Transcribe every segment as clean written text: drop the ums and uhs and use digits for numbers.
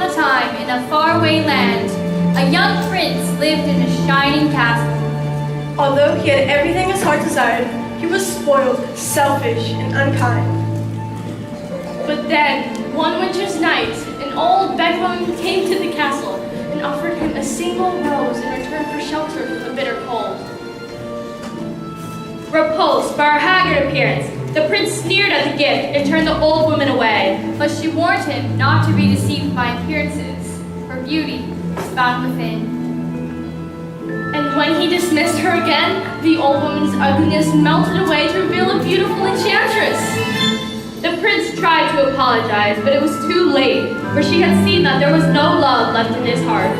upon a time, in a faraway land, a young prince lived in a shining castle. Although he had everything his heart desired, he was spoiled, selfish, and unkind. But then, one winter's night, an old beggarwoman came to the castle and offered him a single rose in return for shelter from the bitter cold. Repulsed by her haggard appearance, the prince sneered at the gift and turned the old woman away. But she warned him not to be deceived by appearances. Her beauty was found within. And when he dismissed her again, the old woman's ugliness melted away to reveal a beautiful enchantress. The prince tried to apologize, but it was too late, for she had seen that there was no love left in his heart.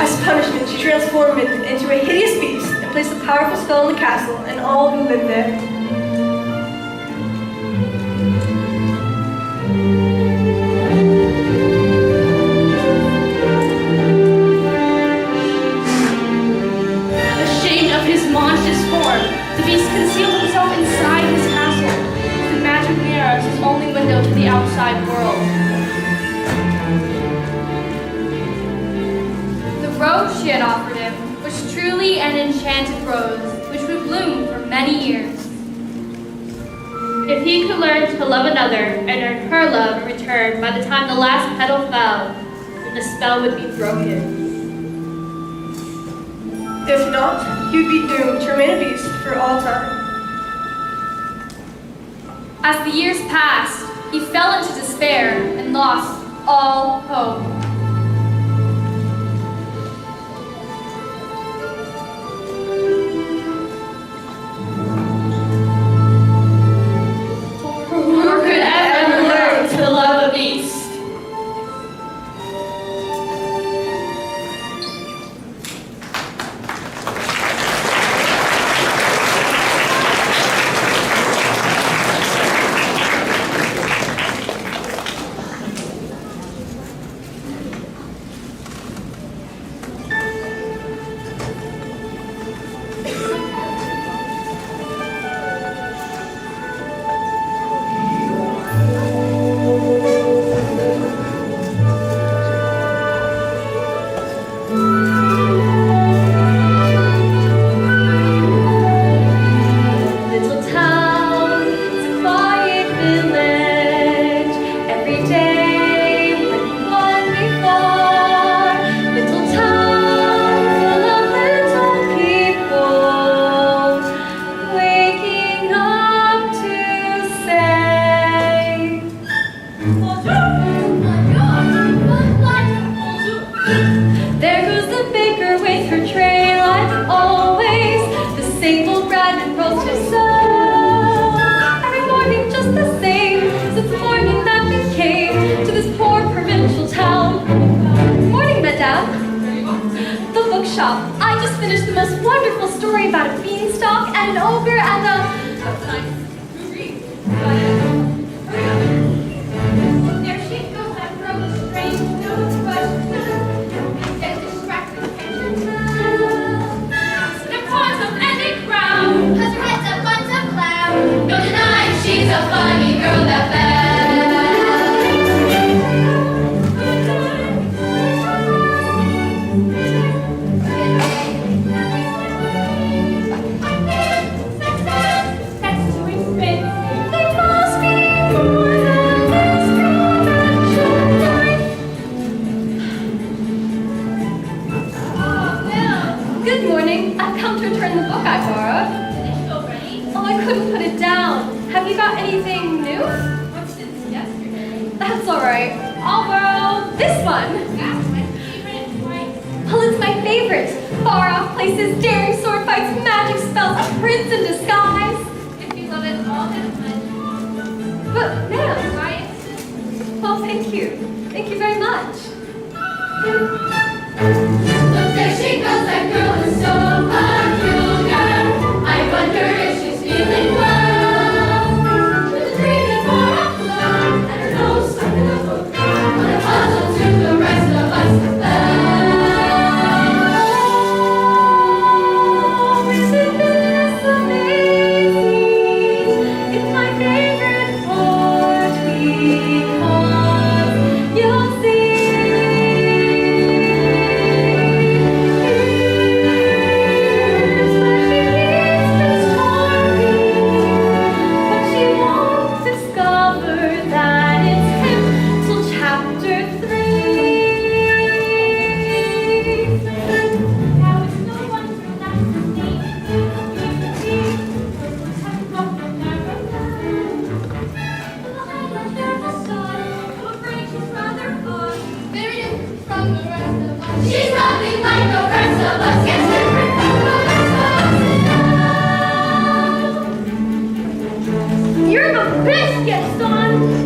As punishment, she transformed him into a hideous beast and placed a powerful spell in the castle and all who lived there. Ashamed of his monstrous form, the beast concealed himself inside his castle, with the magic mirror as his only window to the outside world. The rose she had offered him was truly an enchanted rose, which would bloom for many years. If he could learn to love another and earn her love in return by the time the last petal fell, then the spell would be broken. If not, he would be doomed to remain a beast for all time. As the years passed, he fell into despair and lost all hope. Who could ever learn to love a beast? Little town, it's a quiet village. Every day like the one before. Little town full of little people waking up to say, there goes the baker with her tray like always. The same old bread and roast is served every morning just the same since the morning that we came to this poor provincial town. Morning, madame. The bookshop. I just finished the most wonderful story about a beanstalk and an ogre and a... There she goes, that girl is strange, no question. Get distracted, catch her the cause of any crowd. Cause her head's a bunch of clouds. No denying she's a funny girl that That's too expensive. There must be more than this convention life. Good morning. I've come to return the book I borrowed. Oh, I couldn't put it down. Have you got anything new? What's since yesterday? That's all right. I'll borrow this one. That's my favorite place. Well, it's my favorite. Far off places, daring sword fights, magic spells, a prince in disguise. If you love it all that much, But, ma'am, why insist? well, thank you. Thank you very much. Look, there she goes, that girl is so peculiar. I wonder if she's feeling well. With a dreaming for a flower and her nose stuck in a book. What a puzzle to the rest of us. Oh, isn't this amazing? It's my favorite part because you'll see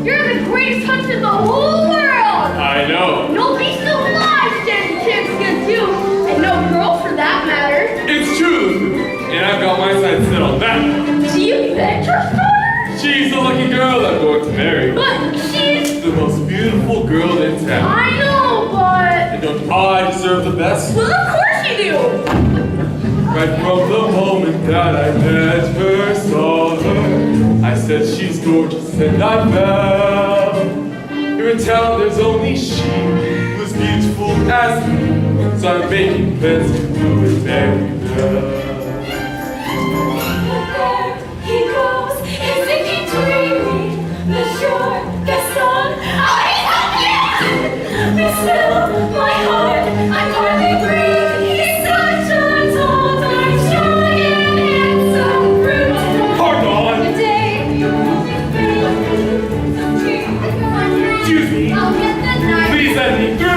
You're the greatest hunter in the whole world! I know. No beast alive stands a chance against you! And no girl for that matter! It's true, and I've got my sights set on that. Do you bet your daughter? She's the lucky girl I'm going to marry. But she's... The most beautiful girl in town. I know, but... And don't I deserve the best? Well, of course you do! Right from the moment that I met her, saw her, I said she's gorgeous and I fell. Here in town there's only she who's beautiful as me, so I'm making plans to do it very well. There he goes, is it he dreaming? Monsieur Gaston, be still, my heart, I hardly breathe. He's such a tall, dark, strong, and handsome brute. Pardon! The day you're Excuse me. I'll get the knife. Please let me through!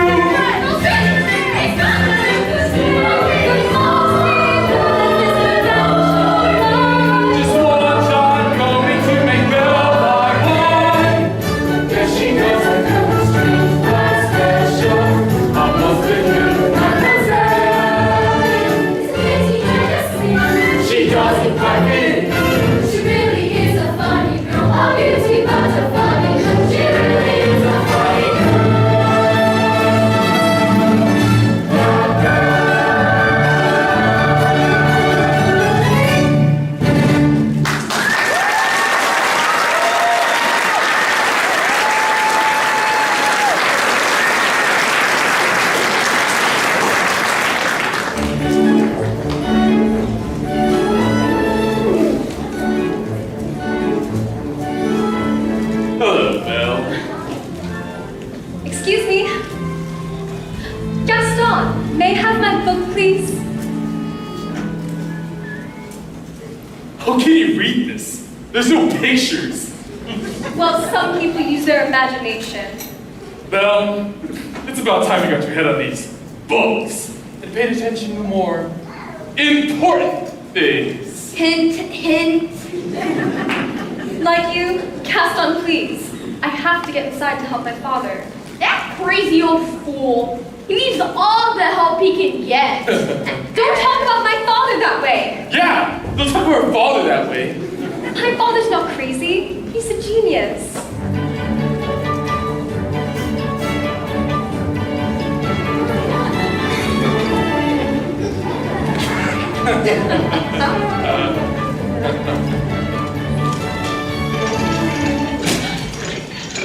Just one shot going to make Belle my wife. There she goes, I feel the strength was special. I must admit, she doesn't quite fit. She really is a funny girl, a beauty but a funny girl. She really is a funny girl. Hello, Belle. Excuse me. Gaston, may I have my book, please? How can you read this? There's no pictures. Well, some people use their imagination. Belle, it's about time you got your head on these books and paid attention to more important things. Hint, hint. Like you, Gaston, please. I have to get inside to help my father. That crazy old fool! He needs all the help he can get! Don't talk about my father that way. Yeah, don't talk about her father that way. My father's not crazy. He's a genius.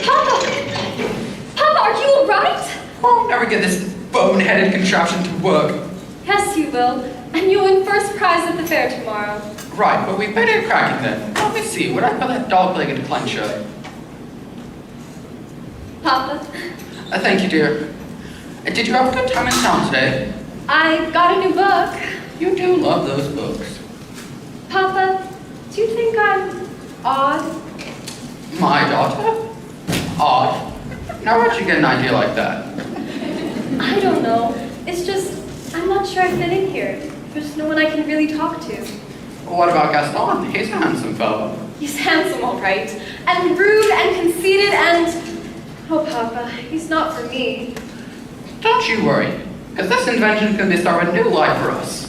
Papa! Papa, are you all right? I'll never get this bone-headed contraption to work. Yes, you will. And you'll win first prize at the fair tomorrow. Right, but we better crack it then. Let me see, what I call that dog-legged clencher? Papa, Thank you, dear. Did you have a good time in town today? I got a new book. You do love those books. Papa, do you think I'm odd? My daughter? Odd. Now where'd you get an idea like that? I don't know. It's just, I'm not sure I fit in here. There's no one I can really talk to. What about Gaston? He's a handsome fellow. He's handsome, all right. And rude and conceited and... Oh, Papa, he's not for me. Don't you worry, because this invention can start a new life for us.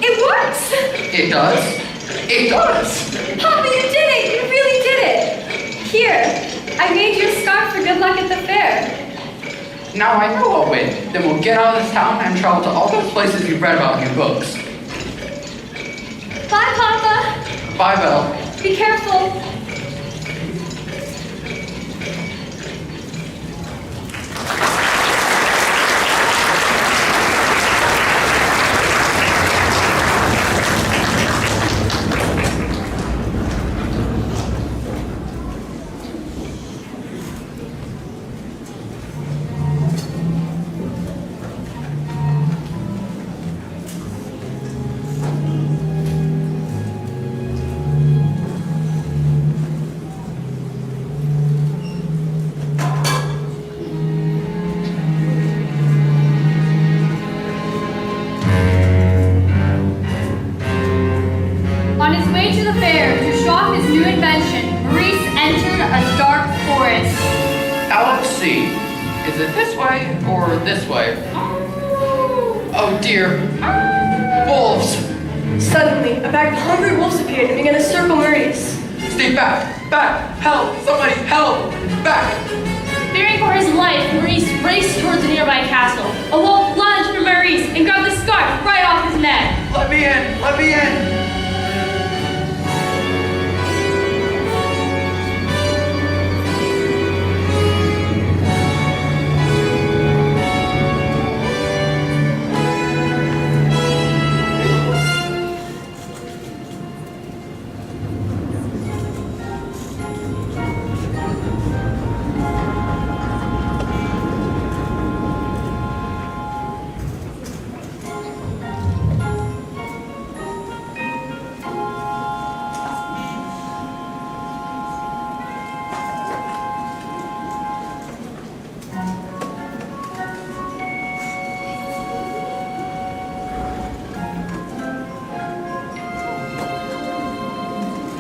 It works! It does? It does! Papa, you did it! You really did it! Here, I made you a scarf for good luck at the fair. Now I know I'll win. Then we'll get out of this town and travel to all those places you've read about in your books. Bye, Papa. Bye, Belle. Be careful. new invention, Maurice entered a dark forest. Now let's see. Is it this way or this way? Oh dear. Wolves! Suddenly, a pack of hungry wolves appeared and began to circle Maurice. Stay back! Back! Help! Somebody help! Back! Fearing for his life, Maurice raced towards a nearby castle. A wolf lunged for Maurice and grabbed the scarf right off his neck. Let me in! Let me in!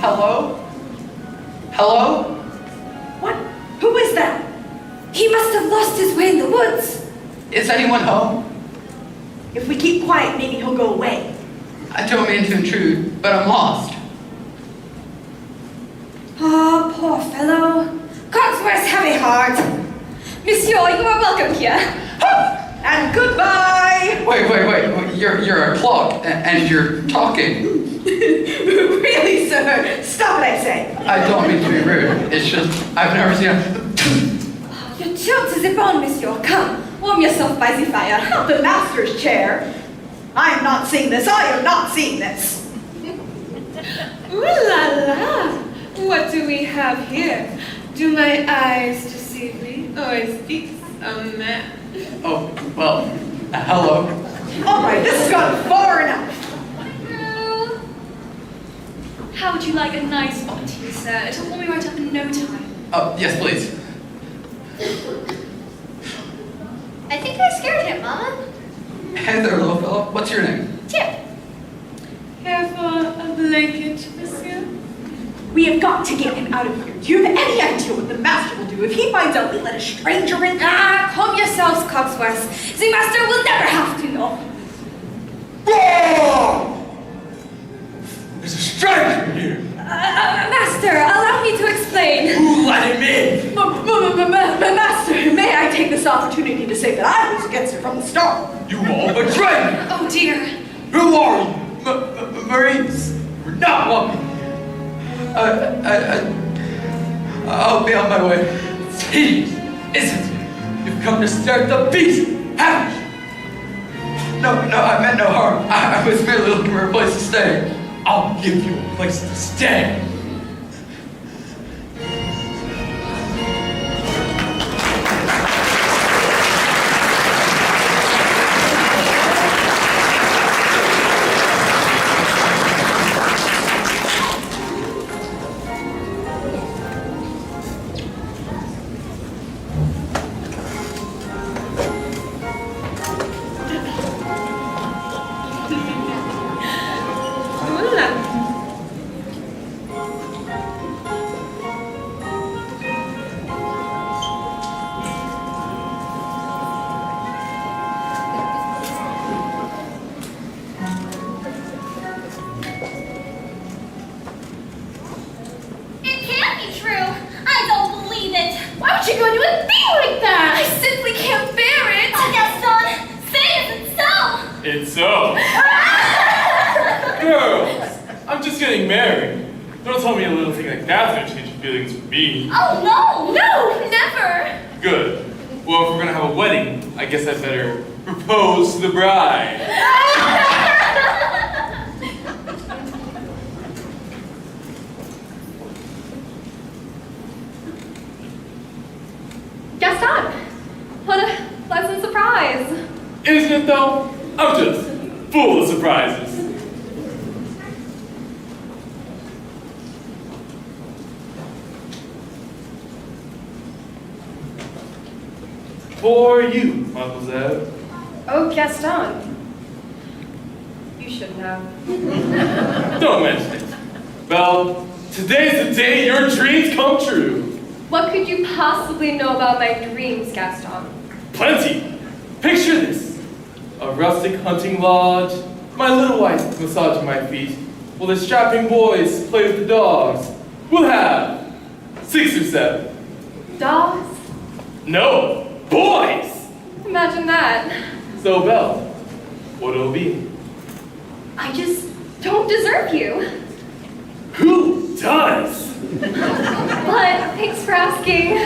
Hello? Hello? What? Who is that? He must have lost his way in the woods. Is anyone home? If we keep quiet, maybe he'll go away. I don't mean to intrude, but I'm lost. Ah, poor fellow. Cogsworth's heavy heart. Monsieur, you are welcome here. And goodbye! Wait. You're a clock, and you're talking. Really, sir? Stop it, I say. I don't mean to be rude. It's just, I've never seen a... Your chilt is upon, monsieur. Come, warm yourself by the fire. Not the master's chair. I am not seeing this. I am not seeing this. Ooh la la! What do we have here? Do my eyes deceive me, or is this a man? Oh, well, hello. All right, this has gone far enough. How would you like a nice hot tea, sir? It'll warm me right up in no time. Oh, yes, please. I think I scared him, Mama. Hey there, little fellow. What's your name? Tip. Here for a blanket, monsieur? We have got to get him out of here. Do you have any idea what the master will do if he finds out we let a stranger in? Ah, calm yourselves, Cogsworth. The master will never have to know. There's a stranger here. Master, allow me to explain. Who let him in? Master, may I take this opportunity to say that I was against it from the start? You all betrayed me. Oh dear. Who are you? Maurice. We're not welcome. I'll be on my way. It's hideous, isn't it? You've come to start the beast, haven't you? No, I meant no harm. I was merely looking for a place to stay. I'll give you a place to stay. Ooh la. It can't be true. I don't believe it. Why would you go do a thing like that? I simply can't bear it. Oh, Gaston, say it's so. It's so. Girls, I'm just getting married. Don't tell me a little thing like that's gonna change your feelings for me. Oh, no. No, never. Good. Well, if we're gonna have a wedding, I guess I'd better propose to the bride. Gaston, what a pleasant surprise. Isn't it though? I'm just full of surprises. For you, Mademoiselle. Oh, Gaston. You shouldn't have. Don't mention it. Well, Today's the day your dreams come true. What could you possibly know about my dreams, Gaston? Plenty. Picture this. A rustic hunting lodge, my little wife massaging my feet, while the strapping boys play with the dogs. We'll have 6 or 7. Dogs? No, boys! Imagine that. So, Belle, what'll it be? I just don't deserve you. Who does? But thanks for asking.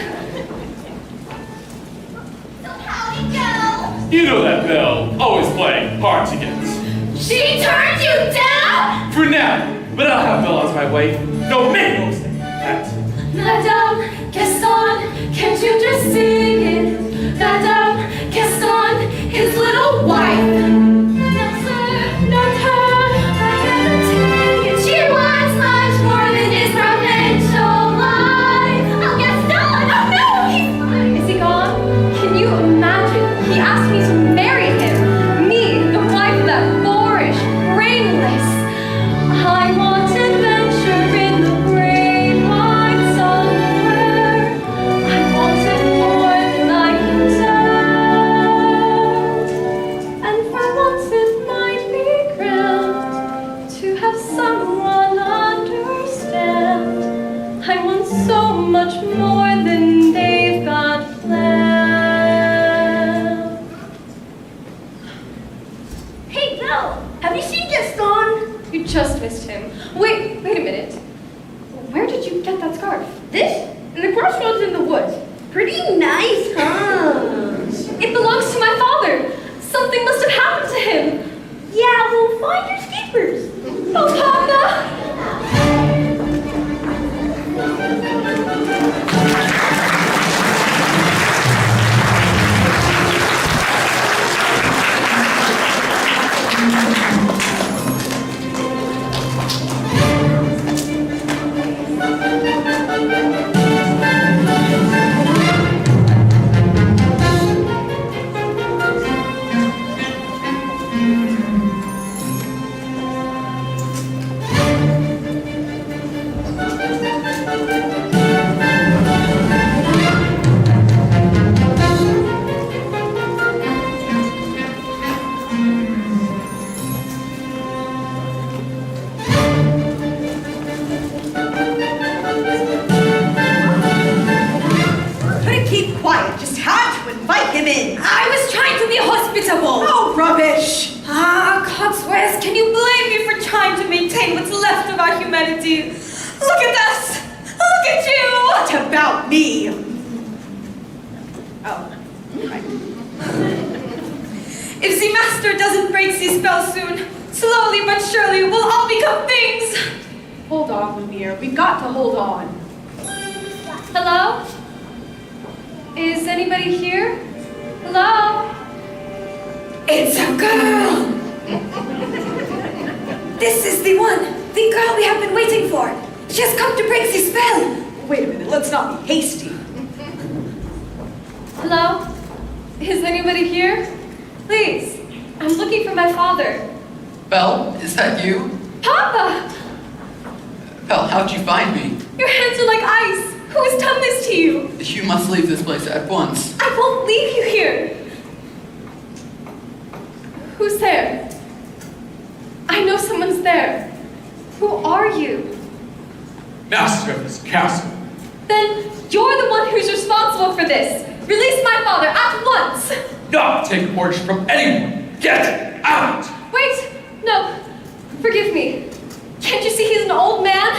So how'd it go? You know that Belle, always playing hard to get. She turned you down? For now, but I'll have Belle as my wife. No, make no mistake. That. Madame Gaston, can't you just sing it? Madame Gaston, his little wife. Not her, not her, I gotta take it. She wants much more than his provincial life. Oh, Gaston, oh no, he's mine. Is he gone? Can you imagine? He asked me to marry him. Me, the wife of that boorish, brainless. I want adventure in the great wide somewhere. I want it more than I can tell. And for once it might be grand to have someone understand. I want so much more than they've got planned. Hey, Belle, have you seen Gaston? You just missed him. Wait a minute. Where did you get that scarf? This? In the crossroads in the woods. Pretty nice, huh? It belongs to my father. Something must have happened to him. Yeah, we'll find your skeepers. Oh, Papa! Couldn't keep quiet, just had to invite him in. I was trying to be hospitable. Oh, rubbish! Ah, Cotsworth, can you blame me for trying to maintain what's left of our humanity? Look at us! Look at you! What about me? Oh, right. If the master doesn't break the spell soon, slowly but surely we'll all become things. Hold on, Lumiere. We've got to hold on. Hello? Is anybody here? Hello? It's a girl! This is the one! The girl we have been waiting for! She has come to break the spell! Wait a minute, let's not be hasty. Hello? Is anybody here? Please, I'm looking for my father. Belle, is that you? Papa! Belle, how'd you find me? Your hands are like ice. Who has done this to you? You must leave this place at once. I won't leave you here. Who's there? I know someone's there. Who are you? Master of this castle. Then you're the one who's responsible for this. Release my father at once. Not take orders from anyone. Get out! Wait, no, forgive me. Can't you see he's an old man?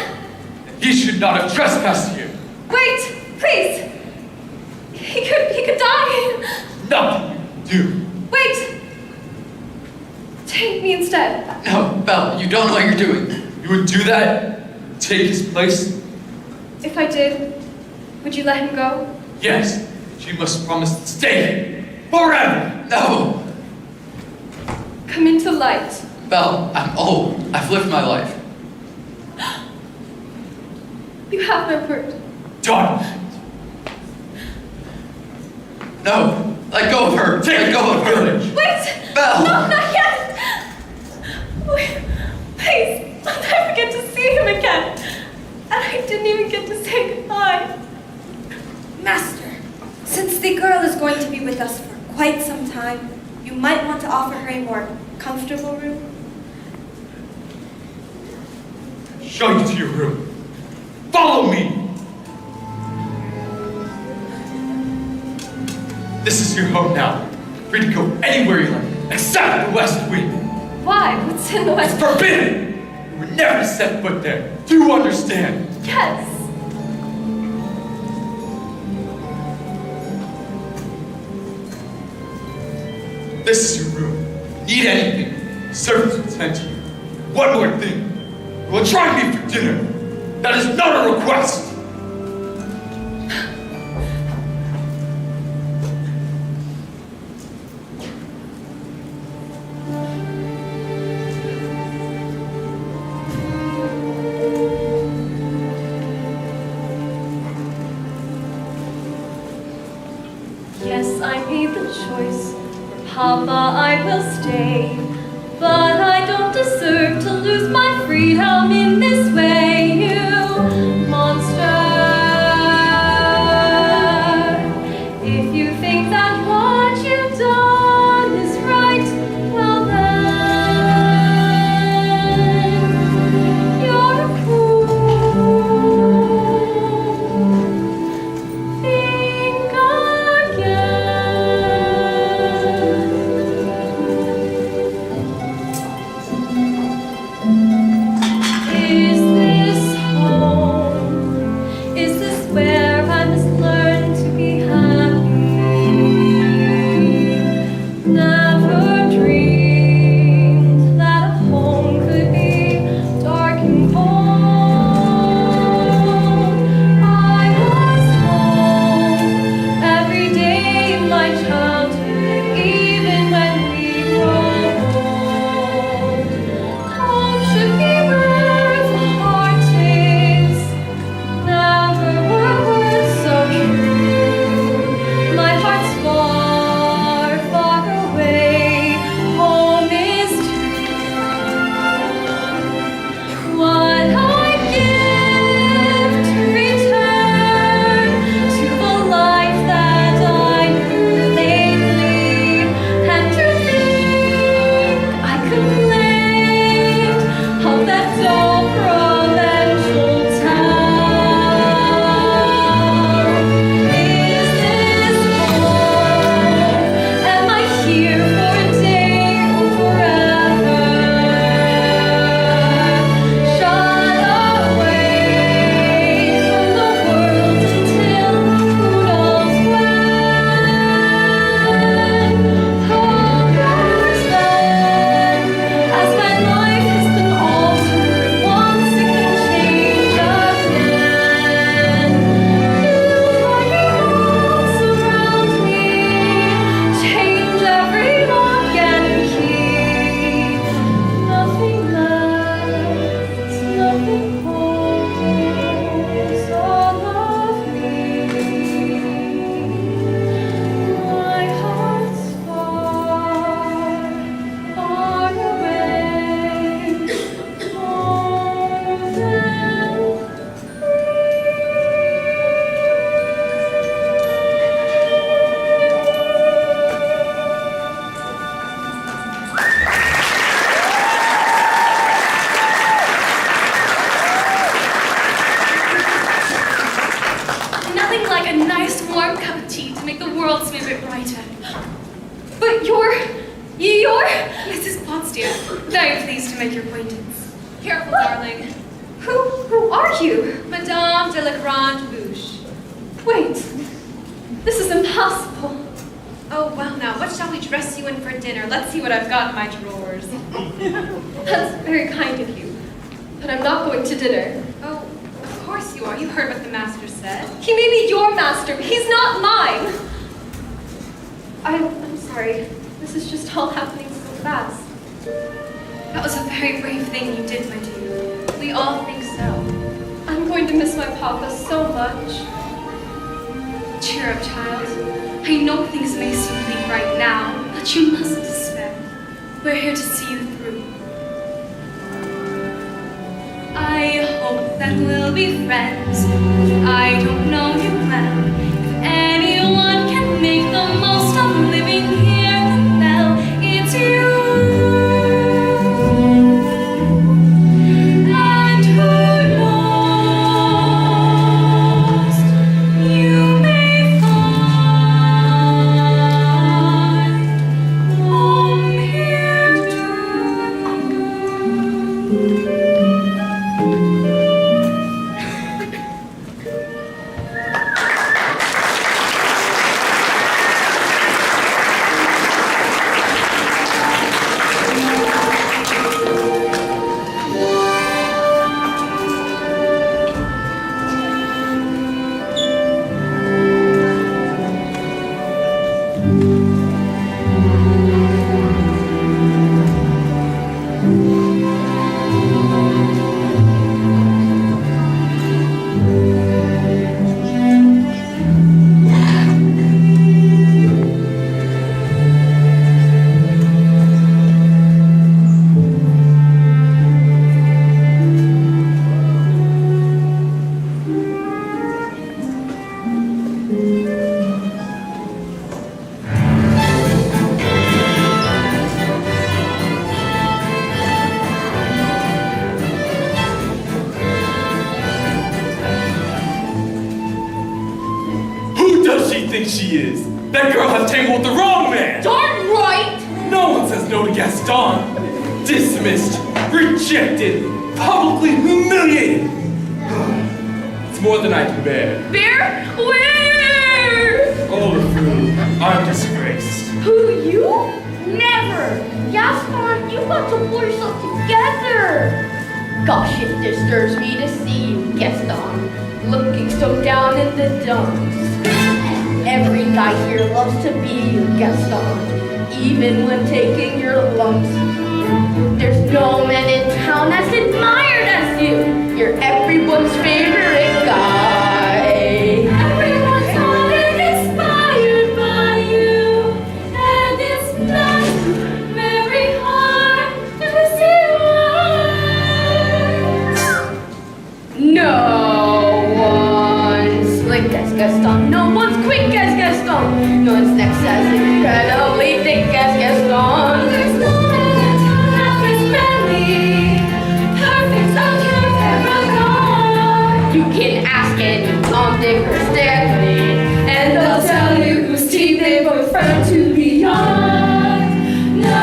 He should not have trespassed here. Wait, please. He could die. Nothing you do. Wait. Take me instead. No, Belle, you don't know what you're doing. You would do that? Take his place? If I did, would you let him go? Yes. She must promise to stay here forever. No! Come into light. Belle, I'm old. I've lived my life. You have my word. Done. No! Let go of her! Let go of her! Wait! Belle! No, not yet! Wait, please, I'll never get to see him again. And show you to your room. Follow me. This is your home now. Free to go anywhere you like, except the West Wing. Why? What's in the It's West? forbidden. You would never set foot there. Do you understand? Yes. This is your room. Need anything, servants will tend to you. One more thing. You will join me for dinner. That is not a request. Yes, I made the choice. For Papa, I will stay. But I don't deserve to lose my freedom in this way, you monster. If you think that what you've done is right, well then, you're a fool. Think again. Is this home? Is this where I must learn to be happy? Never dreamed that a home could be dark and cold. I was home every day of my childhood, even when we grow old. Home should be where the heart is. Never were words so true. My heart's far, far away. Home is what I give to return to the life that I knew lately. And to think I complained of that dull provincial town. Is this home? Am I here for a day or forever? Shut away from the world until who knows when. Hope yours then, as when life has been altered once, it can change again. New walls around me, change every lock and key. Nothing lasts, nothing holds all of me. My heart's far, far away, more than Nothing like a nice warm cup of tea to make the world seem a bit brighter. But you're Mrs. Potts, dear. Very pleased to make your acquaintance. Careful, darling. who are you? Madame de la Grande Bouche. Wait, this is impossible. Oh, well now, what shall we dress you in for dinner? Let's see what I've got in my drawers. That's very kind of you. But I'm not going to dinner. Oh, of course you are. You heard what the master said. He may be your master, but he's not mine. I'm sorry. This is just all happening so fast. That was a very brave thing you did, my dear. We all think so. I'm going to miss my papa so much. Cheer up, child. I know things may seem bleak right now, but you mustn't despair. We're here to see you through. I hope that we'll be friends. I don't know you well. If anyone can make the most of living here, then well, it's you. And who she is. That girl has tangled with the wrong man. Darn right! No one says no to Gaston. Dismissed, rejected, publicly humiliated. It's more than I can bear. Bear? Where? Oh, LeFou, I'm disgraced. Who, you? Never! Gaston, you've got to pull yourself together! Gosh, it disturbs me to see you, Gaston, looking so down in the dumps. Every guy here loves to be you, Gaston, even when taking your lumps. There's no man in town as admired as you. You're everyone's favorite guy. Everyone's all inspired by you, and it's not very hard to see why. No one's slick as Gaston. No one's quick as Gaston. No one's next as incredibly thick as Gaston. There's no one half as friendly, perfect, uncurved, ever gone. You can ask any Tom, Dick, or Stanley, and they'll tell you whose team they prefer to be on. No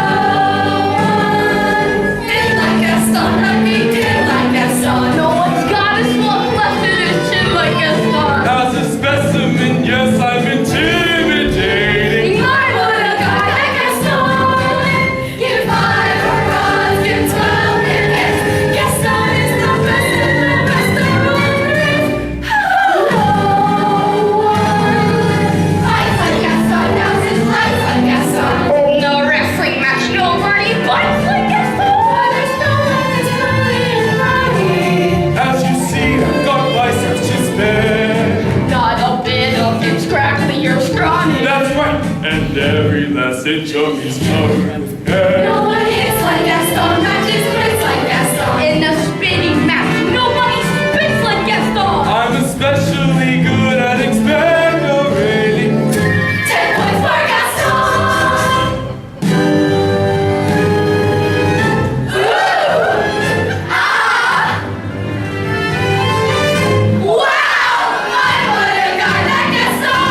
one did like Gaston, I mean, did like Gaston. No one's got a slump left in his chin like Gaston. As a specimen, yes, I'm intimidating. I want a guy like Gaston. Give 5 or runs, give 12 minutes. Gaston is the best of the best around there is. No one fights like Gaston, now his life like Gaston. No wrestling match, nobody fights like Gaston. There's no one that's running right. As you see, I've got biceps to spare. Not a bit of it's crackly or scrawny. That's right. And every last inch of his covered with hair. No one hits like Gaston, matches bricks like Gaston. In a spinning match, nobody spits like Gaston. I'm especially good at expectorating. 10 points for Gaston. Ooh! Ah! Wow! I want a guy like Gaston.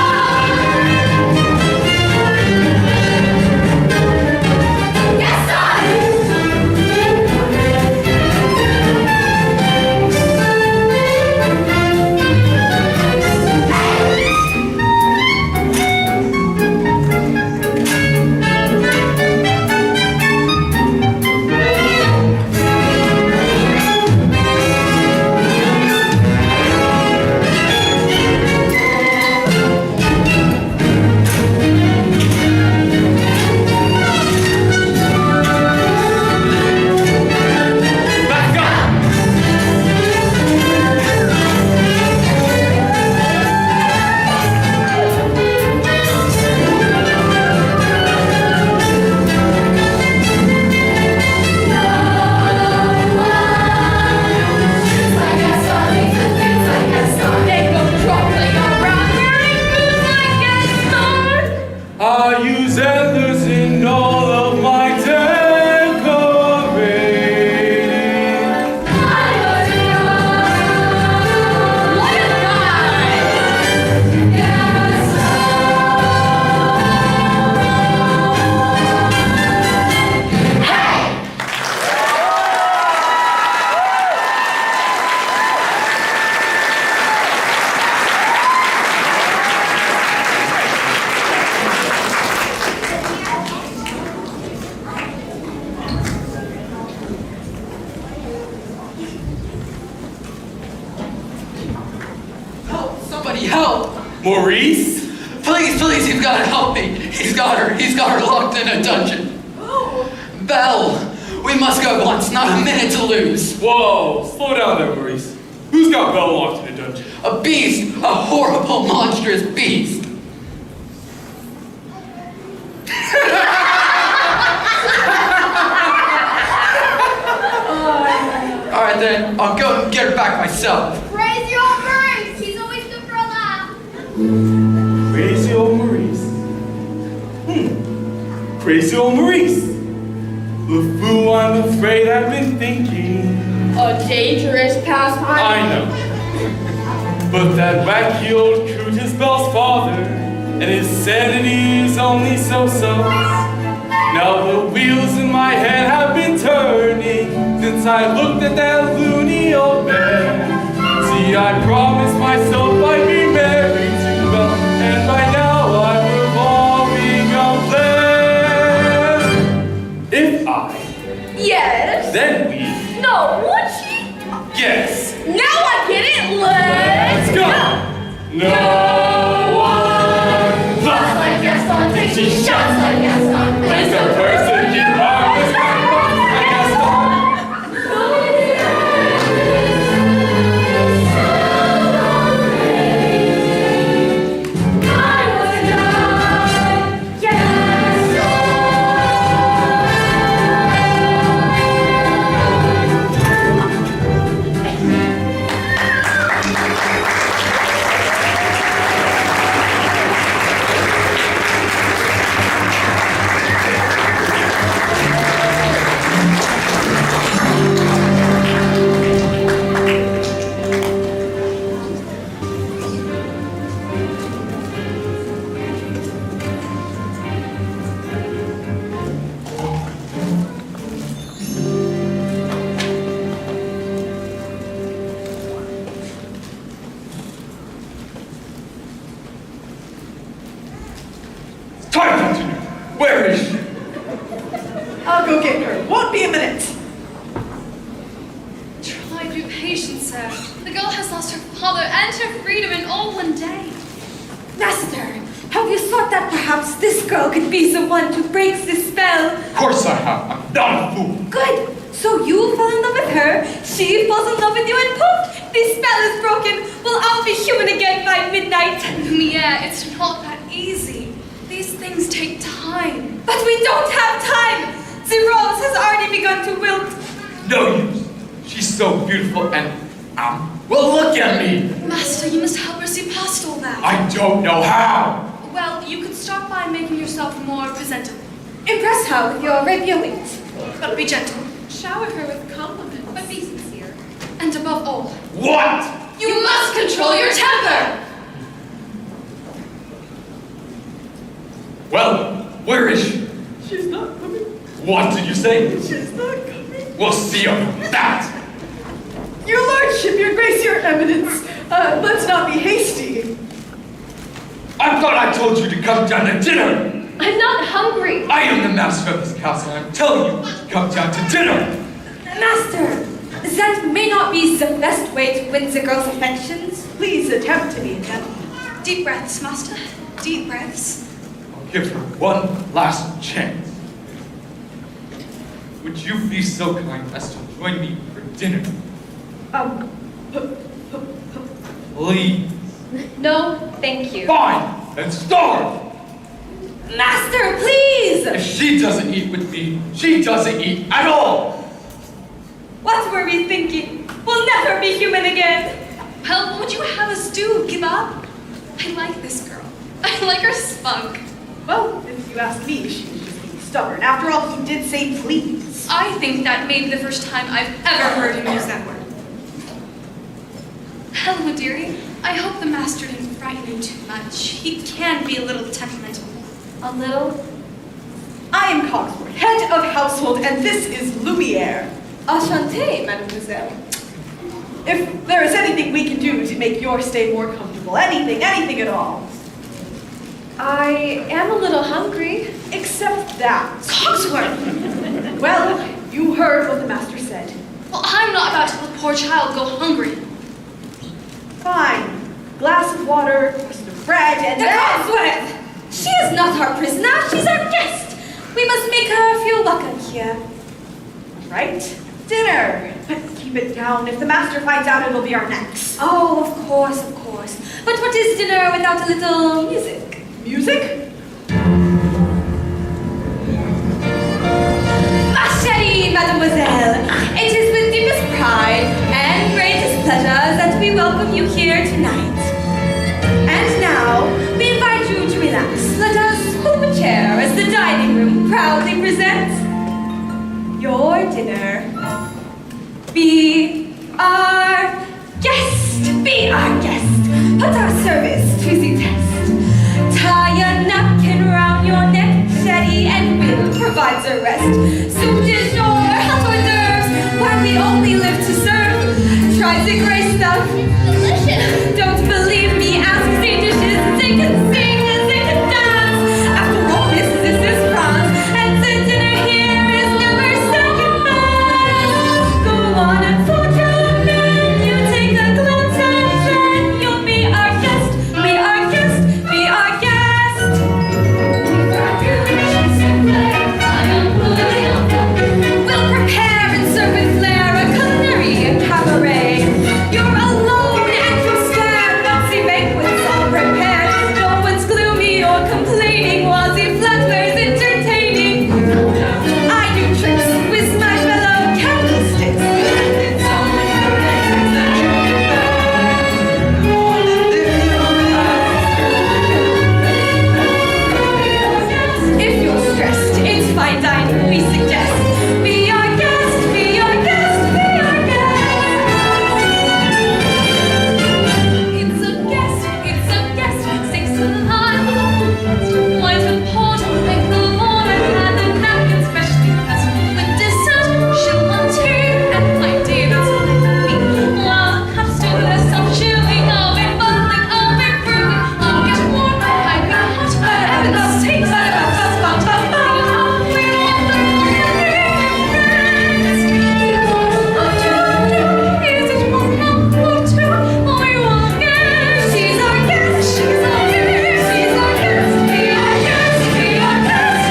Somebody help! Maurice? Please, you've got to help me. He's got her locked in a dungeon. Oh, Belle, we must go at once, not a minute to lose. Whoa, slow down there, Maurice. Who's got Belle locked in a dungeon? A beast, a horrible, monstrous beast. All right then, I'll go and get her back myself. Crazy old Maurice, he's always good for a laugh. Crazy old Maurice. Crazy old Maurice. LeFou, I'm afraid I've been thinking. A dangerous pastime. I know. But that wacky old coot is Belle's father, and his sanity's only so-so. Now the wheels in my head have been turning since I looked at that loony old man. See, I promised myself I'd be married to Belle, and by now I'm revolving a plan. If I, Yes. then we, No, would she? yes. Now I get it. Let's Let's go. No one Just like Gaston, thinks she shouts like Gaston. is the person you are. This my Gaston. I was young, Time continue. Where is she? I'll go get her. Won't be a minute. Try to be patient, sir. The girl has lost her father and her freedom in all one day. Master, have you thought that perhaps this girl could be the one to break the spell? Of course I have. I'm not a fool. Good. So you fall in love with her, she falls in love with you, and poof, the spell is broken. We'll all be human again by midnight. Yeah, it's not that easy. These things take time. But we don't have time. The rose has already begun to wilt. No use. She's so beautiful and, well, look at me. Master, you must help her see past all that. I don't know how. Well, you could start by making yourself more presentable. Impress her with your rapier wit. But be gentle. Shower her with compliments. But be sincere. And above all, What? you must control your temper! Well, where is she? She's not coming. What did you say? She's not coming. We'll see about that. Your lordship, your grace, your eminence. Let's not be hasty. I thought I told you to come down to dinner. I'm not hungry. I am the master of this castle, and I'm telling you to come down to dinner. Master, that may not be the best way to win the girl's affections. Please attempt to be a gentleman. Deep breaths, Master. Deep breaths. I'll give her one last chance. Would you be so kind as to join me for dinner? Please. No, thank you. Fine, then starve. Master, please! If she doesn't eat with me, she doesn't eat at all. What were we thinking? We'll never be human again. Well, what would you have us do? Give up? I like this girl. I like her spunk. Well, if you ask me, she was just being stubborn. After all, he did say please. I think that may be the first time I've ever heard him use that word. Hello, dearie. I hope the master didn't frighten you too much. He can be a little temperamental. A little? I am Cogsworth, head of household, and this is Lumiere. Enchanté, mademoiselle. If there is anything we can do to make your stay more comfortable, anything at all. I am a little hungry. Except that. Cogsworth! Well, you heard what the master said. Well, I'm not about to let the poor child go hungry. Fine. Glass of water, crust of bread, and The then... Cogsworth! She is not our prisoner, she's our guest. We must make her feel welcome here. Right? Dinner. But keep it down. If the master finds out, it'll be our necks. Oh, of course, of course. But what is dinner without a little music? Music? Ma chérie, mademoiselle, it is with deepest pride and greatest pleasure that we welcome you here tonight. And now, we invite you to relax. Let us pull up a chair as the dining room proudly presents your dinner. Be our guest. Be our guest. Put our service to the test. Tie a napkin round your neck, Shetty, and Will provides a rest. Soup du jour, hot hors d'oeuvres, why we only live to serve. Try the gray stuff. Delicious. Don't believe me, ask St. Dishes. They can sing and they can dance. After all, this is France, and the dinner here is never second best. Go on and fold your menu, take a glance and then you'll be our guest. Be our guest, be our guest. We'll prepare and serve with flair a culinary cabaret. You're alone and you stand, fancy banquets all prepared. No one's gloomy or complaining while the flatware's entertaining. I do tricks with my fellow candlesticks. If you're stressed, it's fine dining we suggest. Be our guest, be our guest, be our guest. It's a guest, 6 alive. Wines with port, like the Lord, I've had the napkins freshly pressed. With dessert, she'll want tea, and my dear, that's what I mean. While the cups do their self-chewing, I'll be bubbling, I'll be brewing. I'll get warm, I'll be hot, for heaven's sake, we want the is it one or two? Oh, you want a guest? She's our guest, she's our guest, she's our guest, be our guest, be our guest,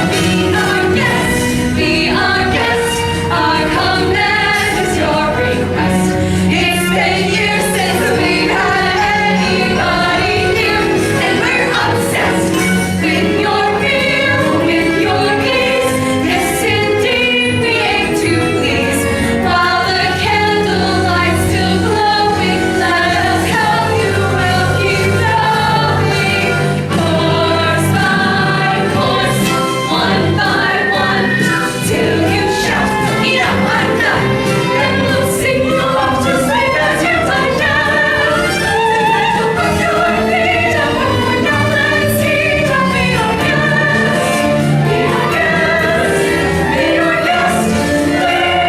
be our guest. Be our guest, our command is your request. It's been years since we've had anybody new, and we're obsessed with your meal, with your ease. Yes, indeed, we aim to please. While the candlelight's still glowing, let us help you, we'll keep going. Course by course, one by one, till you shout, enough, I'm done. Then we'll sing you off to sleep as you lie down. So put your feet up and we're down the seat. Be our guest, be our guest, be our guest, please be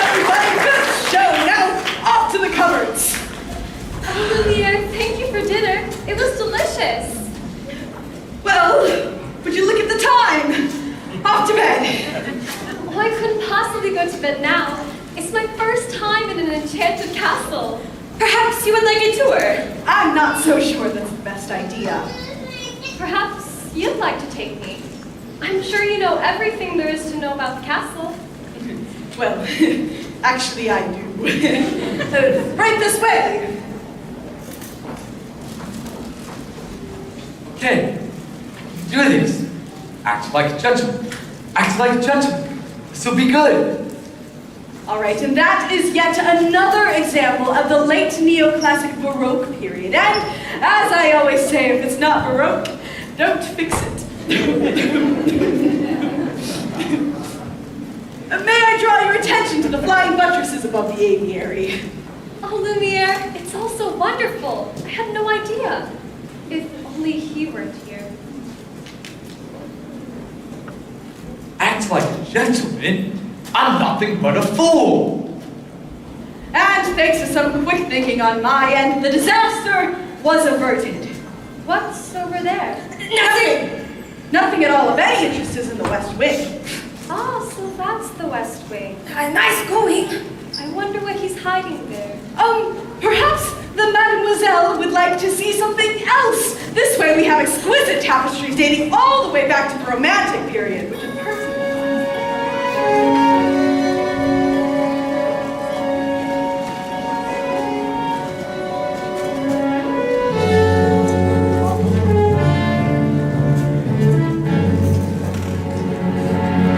Everybody, good show. Now off to the cupboards. Oh, Lumiere, thank you for dinner. It was delicious. Well, would you look at the time? Off to bed. Oh, I couldn't possibly go to bed now. It's my first time in an enchanted castle. Perhaps you would like a tour. I'm not so sure that's the best idea. Perhaps you'd like to take me. I'm sure you know everything there is to know about the castle. Well, actually I do. Right this way. Okay, do this. Act like a gentleman. Act like a gentleman. This will be good. All right, and that is yet another example of the late neoclassic Baroque period. And as I always say, if it's not Baroque, don't fix it. May I draw your attention to the flying buttresses above the aviary? Oh, Lumiere, it's all so wonderful. I had no idea. If only he weren't here. Act like a gentleman. I'm nothing but a fool. And thanks to some quick thinking on my end, the disaster was averted. What's over there? Nothing! Nothing at all of any interest is in the West Wing. Ah, so that's the West Wing. Nice going. I wonder what he's hiding there. Perhaps the Mademoiselle would like to see something else. This way we have exquisite tapestries dating all the way back to the Romantic period, which is perfect.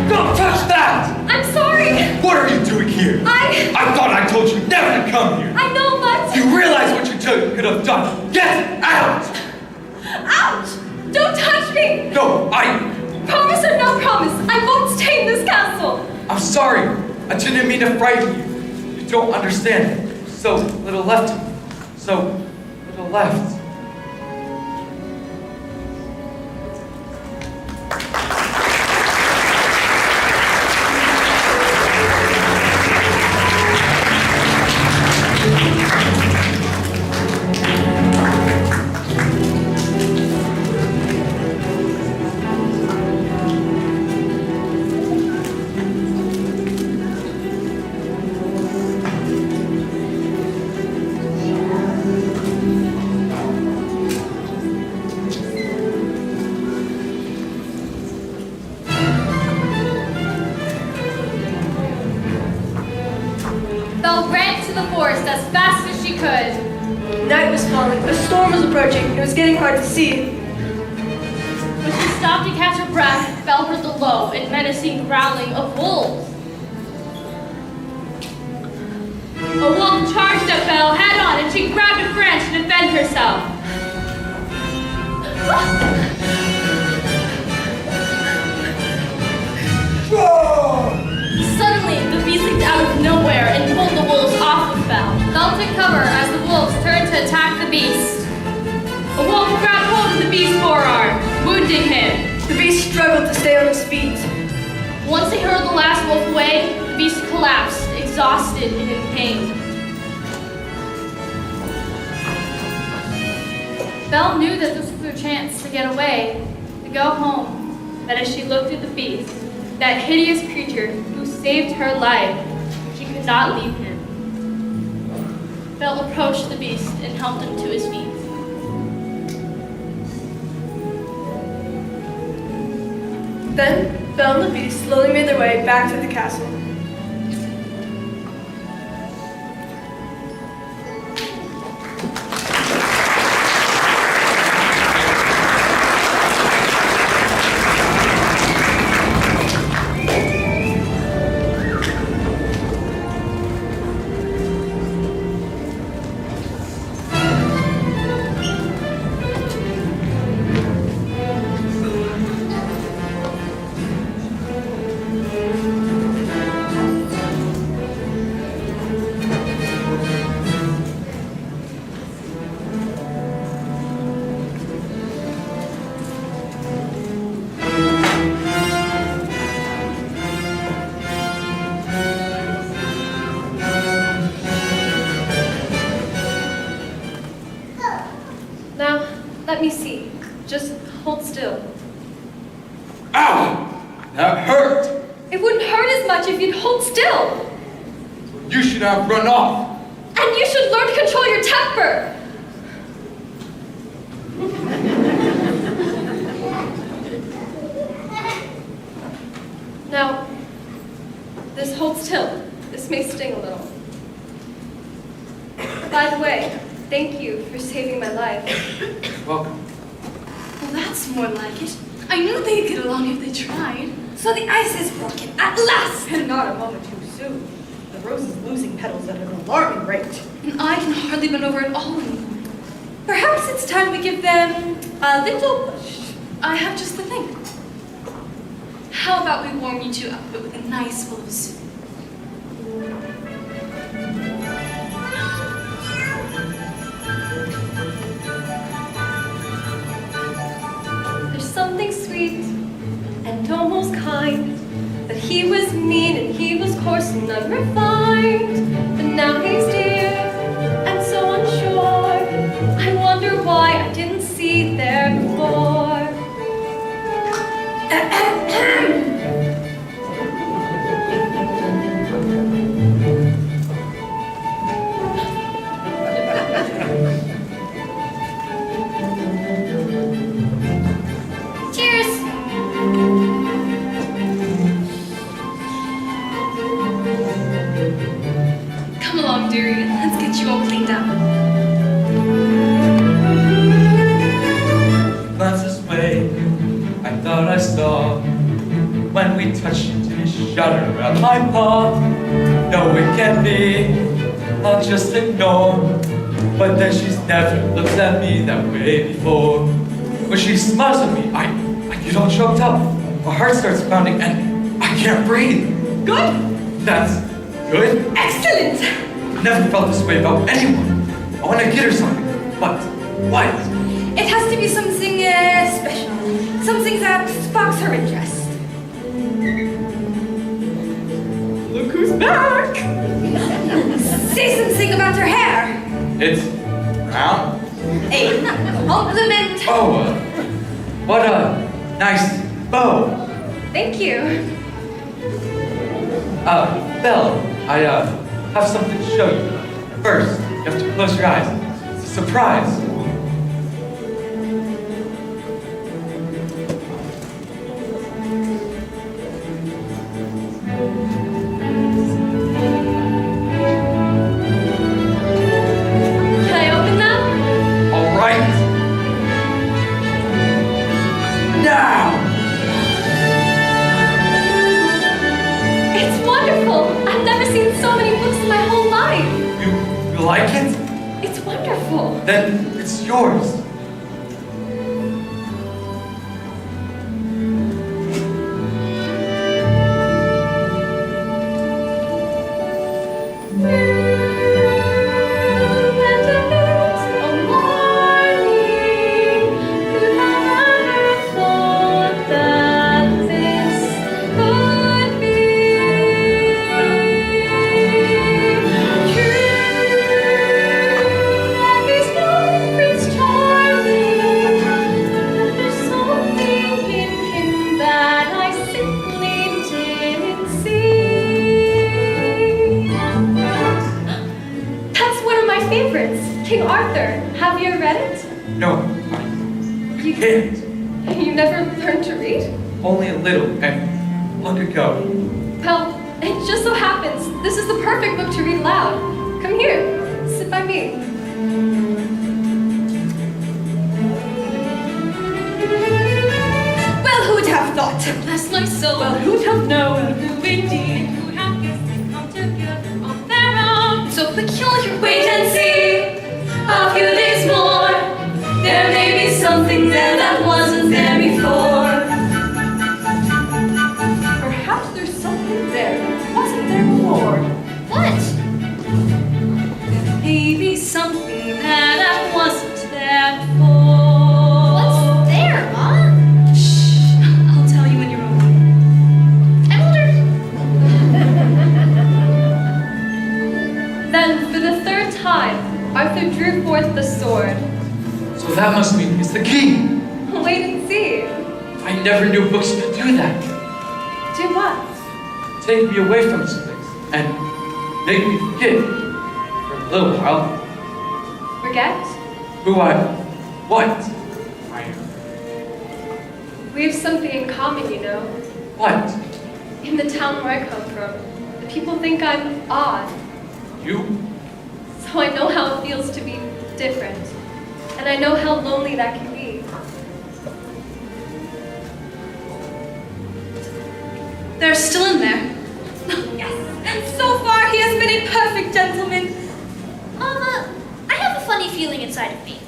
Don't touch that! I'm sorry! What are you doing here? I me. No, Promise or no promise, I won't stay in this castle. I'm sorry. I didn't mean to frighten you. You don't understand. So little left. So little left. Belle ran to the forest as fast as she could. Night was falling. A storm was approaching. It was getting hard to see. When she stopped to catch her breath, Belle heard the low and menacing growling of wolves. A wolf charged at Belle head-on, and she grabbed a branch to defend herself. Suddenly, the beast leaped out of nowhere and pulled the wolves off of Belle. Belle took cover as the wolves turned to attack the beast. A wolf grabbed hold of the beast's forearm, wounding him. The beast struggled to stay on his feet. Once they hurled the last wolf away, the beast collapsed, exhausted and in pain. Belle knew that this was her chance to get away, to go home. But as she looked at the beast, that hideous creature who saved her life, she could not leave him. Belle approached the beast and helped him to his feet. Then, Belle and the beast slowly made their way back to the castle. Now, let me see. Just hold still. Ow! That hurt! It wouldn't hurt as much if you'd hold still. You should have run off. And you should learn to control your temper. Now, this hold still. This may sting a little. By the way, thank you for saving my life. Welcome. Well, that's more like it. I knew they'd get along if they tried. So the ice is broken at last. And not a moment too soon. The rose is losing petals at an alarming rate. And I can hardly bend over at all anymore. Perhaps it's time we give them a little push. I have just the thing. How about we warm you two up with a nice bowl of soup? There's something sweet and almost kind. But he was mean and he was coarse and unrefined. But now he's dear and so unsure. I wonder why I didn't see there before. Cheers! Come along, dearie. Let's get you all cleaned up. Glanced this way, I thought I saw. When we touched, she did shudder at my paw. No, it can't be, I'll just ignore. But then she's never looked at me that way before. When she smiles at me, I I get all choked up. My heart starts pounding and I can't breathe. Good. That's good. Excellent. Never felt this way about anyone. I want to get her something. But what? It has to be something special. Something that sparks her interest. Look who's back. Say something about her hair. It's brown. A compliment. Oh, what a nice bow. Thank you. Belle, I have something to show you. First, you have to close your eyes. It's a surprise. Can I open them? All right. Now. It's wonderful. I've never seen so many books in my whole life. You like it? It's wonderful. Then it's yours. King Arthur. Have you read it? No, I can't. You never learned to read? Only a little, and long ago. Well, it just so happens this is the perfect book to read aloud. Come here, sit by me. Well, who'd have thought? Bless my soul. Well, who'd have known? Who indeed? Who have guessed they come together on their own? So peculiar. Wait and see. A few days more. There may be something there that wasn't there before. Perhaps there's something there that wasn't there before. What? There may be something that wasn't there before. What's there, Ma? Shh. I'll tell you when you're older. I'm older. Then, for the third time, Arthur drew forth the sword. So that must mean he's the king. Wait and see. I never knew books could do that. Do what? Take me away from this place and make me forget for a little while Forget? who what I am. We have something in common, you know. What? In the town where I come from, the people think I'm odd. You? So I know how it feels to be different. And I know how lonely that can be. They're still in there. Yes, and so far he has been a perfect gentleman. I have a funny feeling inside of me.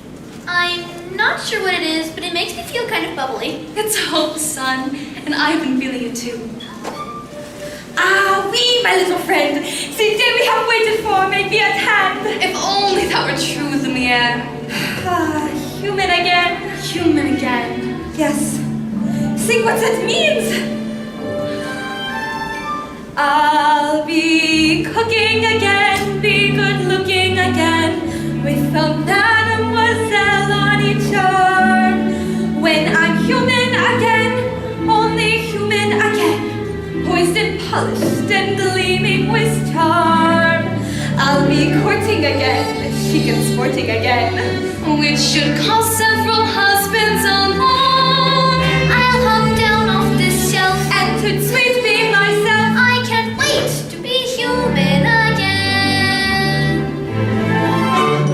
I'm not sure what it is, but it makes me feel kind of bubbly. It's hope, son, and I've been feeling it too. Ah, oui, my little friend. The day we have waited for may be at hand. If only that were true, Lumiere. Ah, human again. Human again. Yes. Think what that means. I'll be cooking again, be good looking again, with a mademoiselle on each arm. When I'm human again, only human again, poised and polished and gleaming with charm. I'll be courting again, chic and sporting again, which should cost several husbands alone. I'll hop down off this shelf. And to sweet be myself, I can't wait to be human again.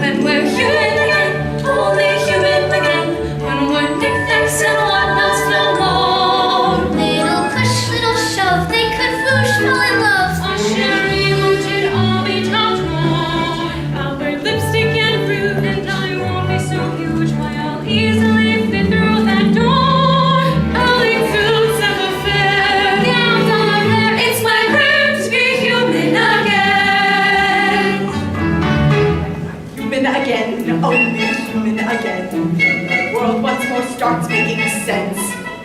when we're human again, only human again, when we're knickknacks and whatnots no more. Little push, little shove, they could whoosh, fall in love. Our sherry won't it all be topped more? I'll wear lipstick and fruit, and I won't be so huge. Why, I'll easily fit through making sense.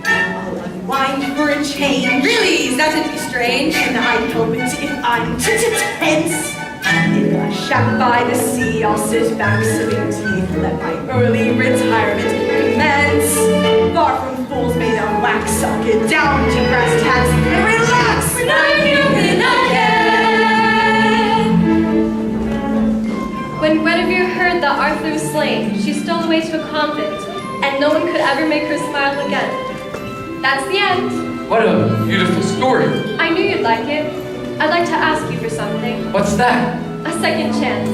I'll unwind for a change. Really, that'd be strange. And I hope it if I'm tense. In a shack by the sea, I'll sit back sipping tea, let my early retirement commence. Far from fools made of wax, I'll get down to brass tacks and relax. When I'm human again. When Guinevere heard that Arthur was slain, she stole away to a convent, and no one could ever make her smile again. That's the end. What a beautiful story. I knew you'd like it. I'd like to ask you for something. What's that? A second chance.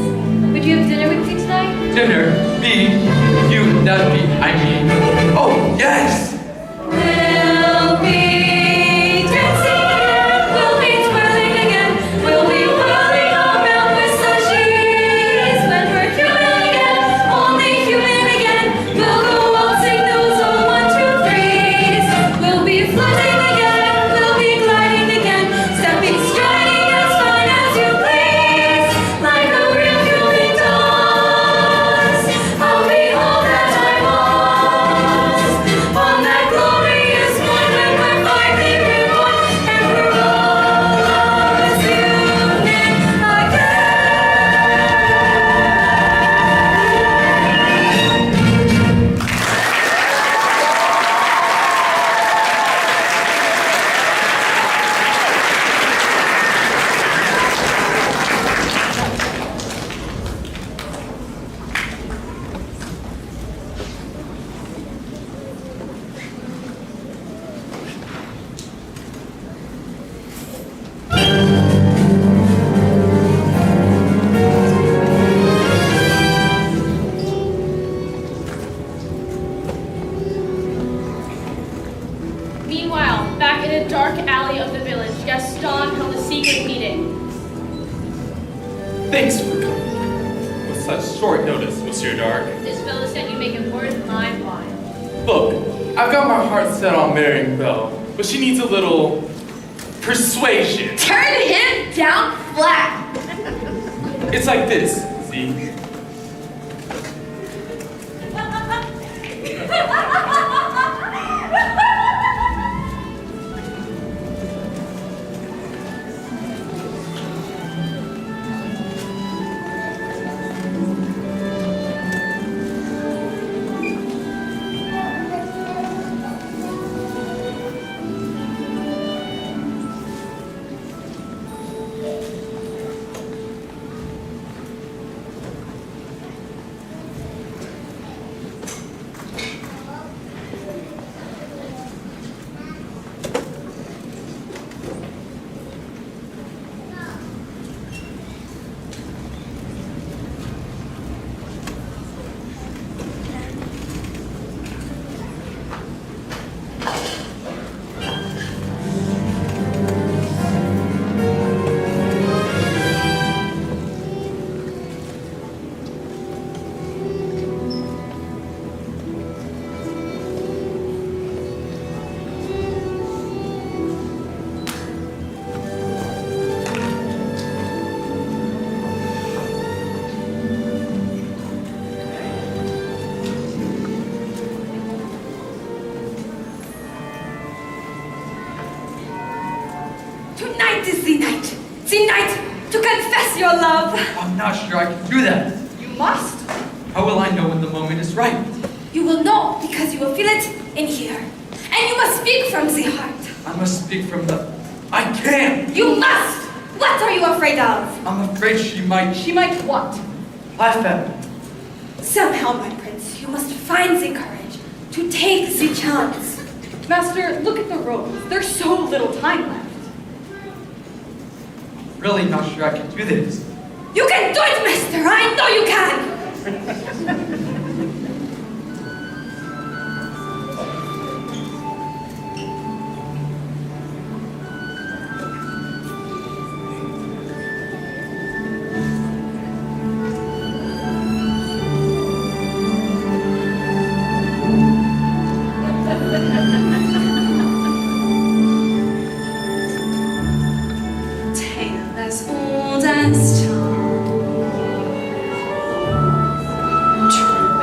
Would you have dinner with me tonight? Dinner? Me? You? That'd be, I mean. Oh, yes! We'll be dancing again. We'll be twirling again. We'll be whirling around with such ease. When we're human again, only human again. We'll go waltzing those old 1, 2, 3s. We'll be floating again. We'll be gliding again. Stepping, striding as fine as you please. Like a real human does. I'll be all that I was. On that glorious one when we're finally reborn and we're all human again. Meanwhile, back in a dark alley of the village, Gaston held a secret meeting. Thanks for coming. With such short notice, Monsieur Dark. This fellow said you'd make him worth my while. Look, I've got my heart set on marrying Belle, but she needs a little persuasion. Turn him down flat. It's like this, see? Tonight is the night. The night to confess your love. I'm not sure I can do that. You must. How will I know when the moment is right? You will know because you will feel it in here. And you must speak from the heart. I must speak from the... I can't! You must! What are you afraid of? I'm afraid she might She might what? laugh at me. Somehow, my prince, you must find the courage to take the chance. Master, look at the rose. There's so little time left. Really not sure I can do this. You can do it, master! I know you can! Tale as old as time, true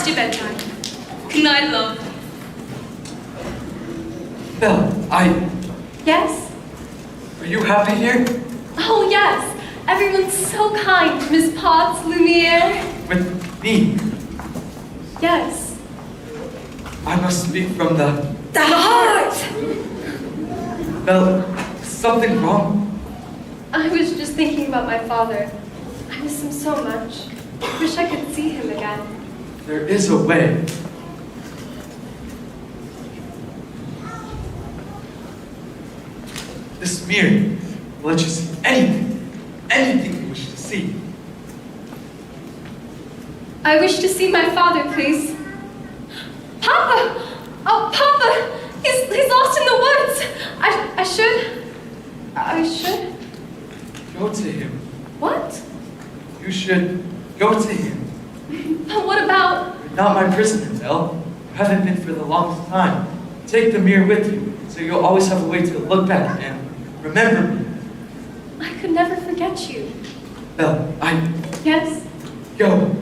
past your bedtime. Good night, love. Belle, Yes? are you happy here? Oh, yes. Everyone's so kind. Miss Potts, Lumiere. With me? Yes. I must speak from the... The heart! Belle, is something wrong? I was just thinking about my father. I miss him so much. Wish I could see him again. There is a way. This mirror will let you see anything you wish to see. I wish to see my father, please. Papa! Oh, Papa! He's lost in the woods! I should... Go to him. What? You should go to him. But what about... You're not my prisoner, Belle. You haven't been for the longest time. Take the mirror with you, so you'll always have a way to look back and remember me. I could never forget you. Belle, Yes? Go.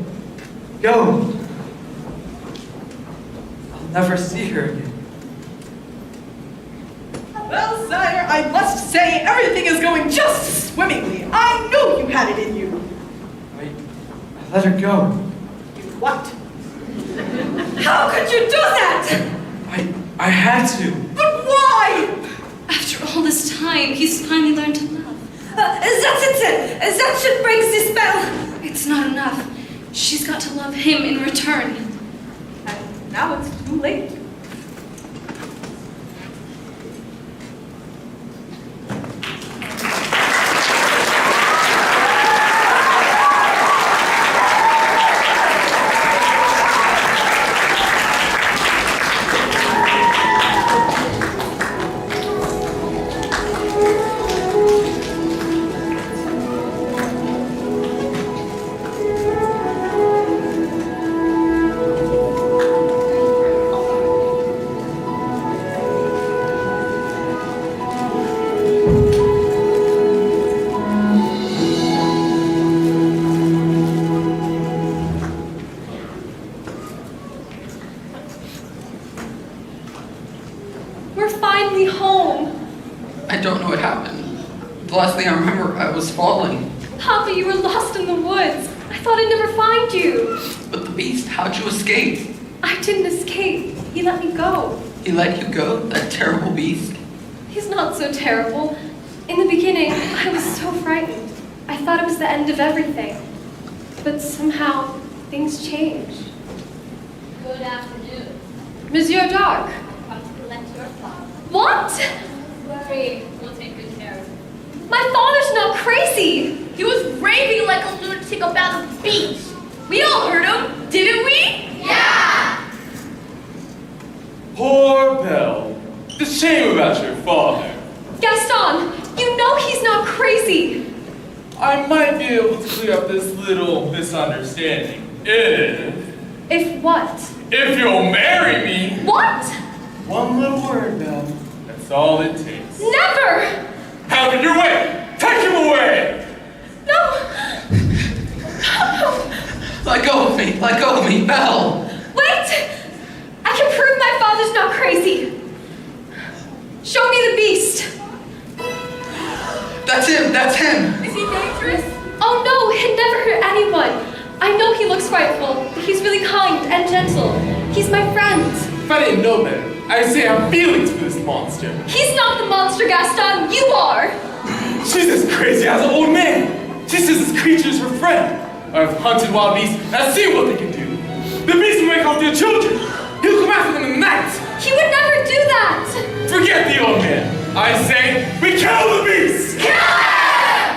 Go. I'll never see her again. Well, sire, I must say everything is going just swimmingly. I knew you had it in you. I let her go. You what? How could you do that? I had to. But why? After all this time, he's finally learned to love. That should break the spell. It's not enough. She's got to love him in return. And now it's too late. We're finally home. I don't know what happened. The last thing I remember, I was falling. Papa, you were lost in the woods. I thought I'd never find you. But the beast, how'd you escape? I didn't escape. He let me go. He let you go, that terrible beast? He's not so terrible. In the beginning, I was so frightened. I thought it was the end of everything. But somehow, things changed. Good afternoon. Monsieur Dark. Come to collect your flower. What? Don't worry, we'll take good care of it. My father's not crazy. He was raving like a lunatic about a beast. We all heard him, didn't we? Yeah! Poor Belle. The shame about your father. Gaston, you know he's not crazy. I might be able to clear up this little misunderstanding If what? if you'll marry me. What? One little word, Belle. That's all it takes. Never! Have it your way. Take him away. No! Let go of me, Belle! Wait! I can prove my father's not crazy. Show me the beast. That's him! Is he dangerous? Oh no, he'd never hurt anyone. I know he looks frightful, but he's really kind and gentle. He's my friend. If I didn't know better, I'd say I have feelings for this monster. He's not the monster, Gaston. You are. She's as crazy as an old man. She says this creature is her friend. I've hunted wild beasts and I've seen what they can do. The beast will make off their children. He'll come after them in the night. He would never do that. Forget the old man. I say we kill the beast. Kill him!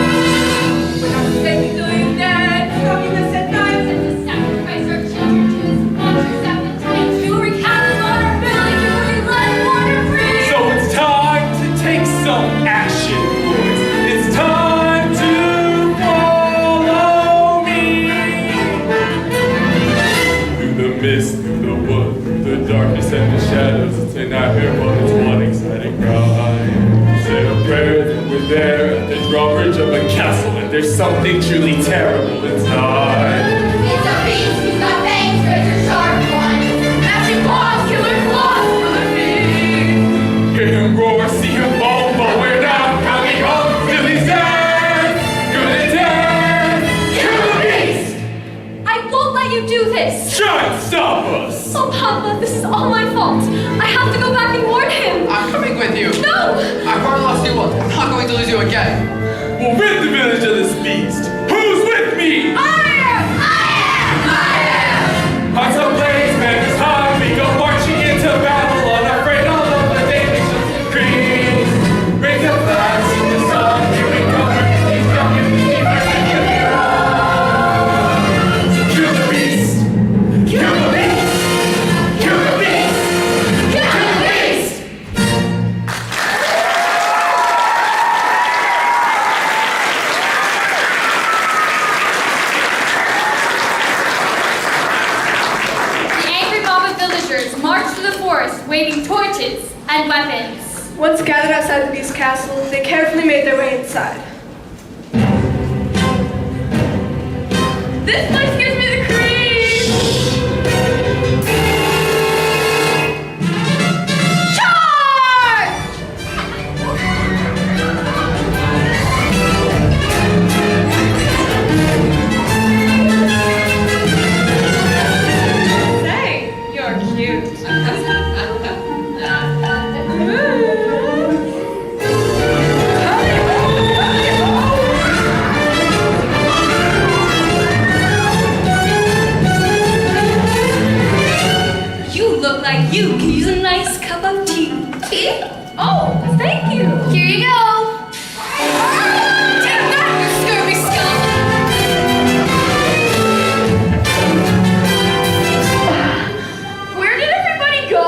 We're not safe doing that. Happiness at night. And to sacrifice our children to his monsters at the time. To wreak havoc on our village and we let water free. So it's time to take some action, boys. It's time to follow me. Through the mist, through the wood, the darkness and the shadows. It's an out here, but it's one exciting verge of a castle and there's something truly terrible inside. It's a beast, he's got fangs, razor sharp ones. Massive claws, killer claws for the feet. Hear him roar, see him moan, but we're not coming home till he's dead. Gonna dead. Kill the beast! I won't let you do this! Try and stop us! Oh, Papa, this is all my fault. I have to go back and warn him. I'm coming with you. No! I've already lost you once. I'm not going to lose you again. We'll rid the village of this beast. Who's with me? Hearts ablaze, banners high, we go marching into battle, unafraid all of the dangers of the creed. Bring the flags, sing the song, here we come, these young and kill the beast! Kill the beast! Kill the beast! Kill the beast! The angry mob of villagers marched through the forest, waving torches and weapons. Once gathered outside the beast's castle, they carefully made their way inside. This place gives me the creeps! Charge! Say, you're cute. You look like you could use a nice cup of tea. Tea? Oh, thank you. Here you go. Take that, you scurvy skunk! Where did everybody go?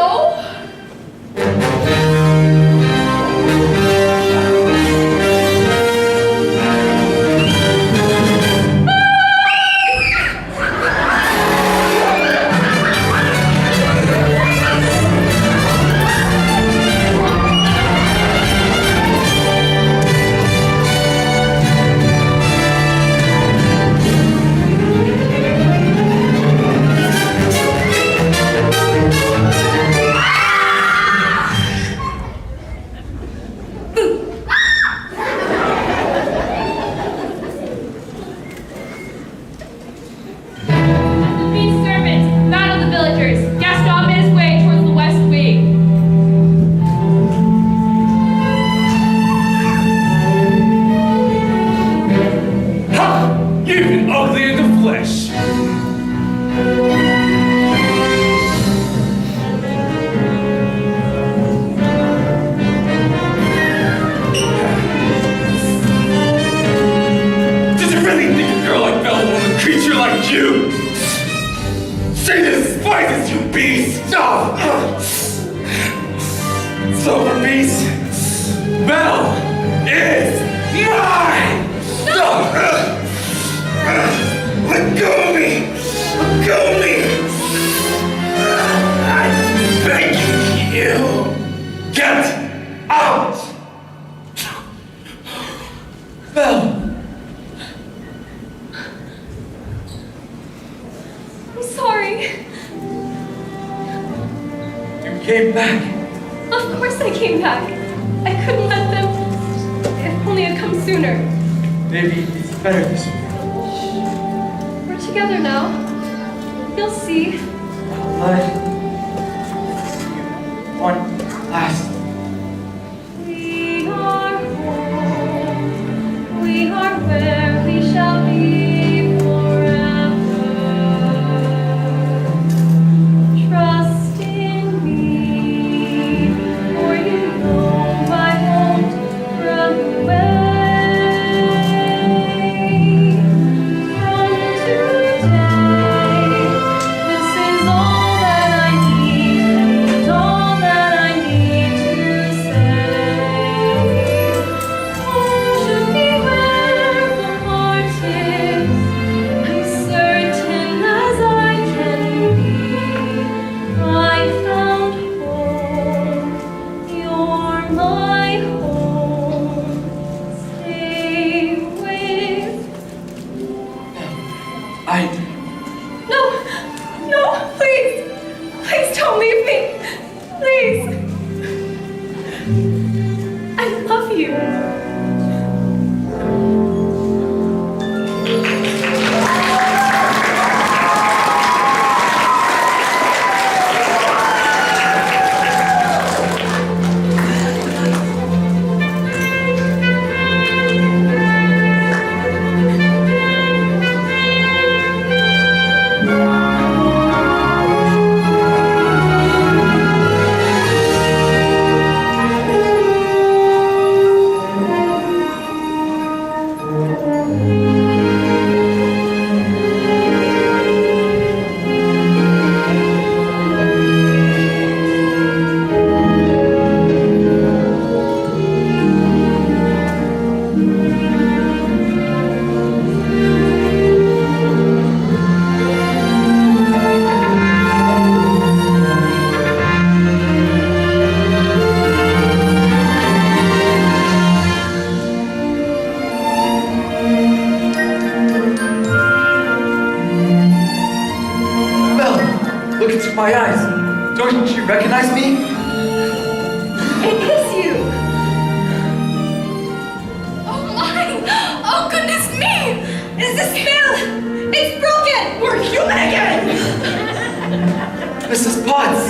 These servants battle the villagers. Gaston made his way towards the west wing. Ha! You've been ugly in the flesh! Did you really think a girl like Belle wanted a creature like you? She despises you, beast! Silver beast! Belle is mine! Let go of me! Let go of me! I'm begging you! Get out! Belle! I'm sorry. You came back. Of course I came back. I couldn't let them. If only I'd come sooner. Maybe it's better this way. We're together now. You'll see. But one last. We are home. We are where we shall be forever. Trust in me, for you know I won't run away. From today, this is all that I need, and all that I need Mel, look into my eyes. Don't you recognize me? It is you! Oh my! Oh goodness me! Is this Bill? It's broken! We're human again! Mrs. Potts!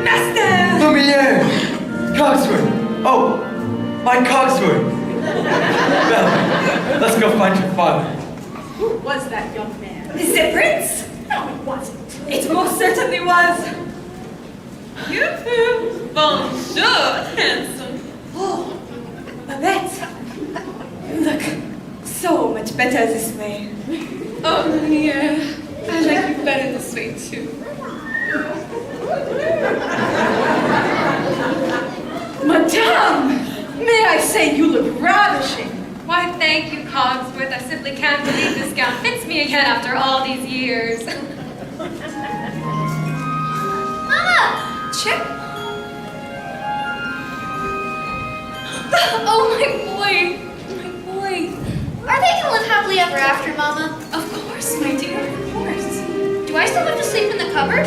Master! Lumiere! Cogsworth! Oh, my Cogsworth! Mel, let's go find your father. Who was that young man? Is it Prince? No, it wasn't. It most certainly was. Yoo-hoo! Bonjour, handsome. Oh, Babette. You look so much better this way. Oh, yeah. I like you better this way, too. Madame! May I say you look ravishing. Why, thank you, Cogsworth. I simply can't believe this gown fits me again after all these years. Mama! Chip? Oh, my boy! My boy! Are they gonna live happily ever after, Mama? Of course, my dear, of course. Do I still have to sleep in the cupboard?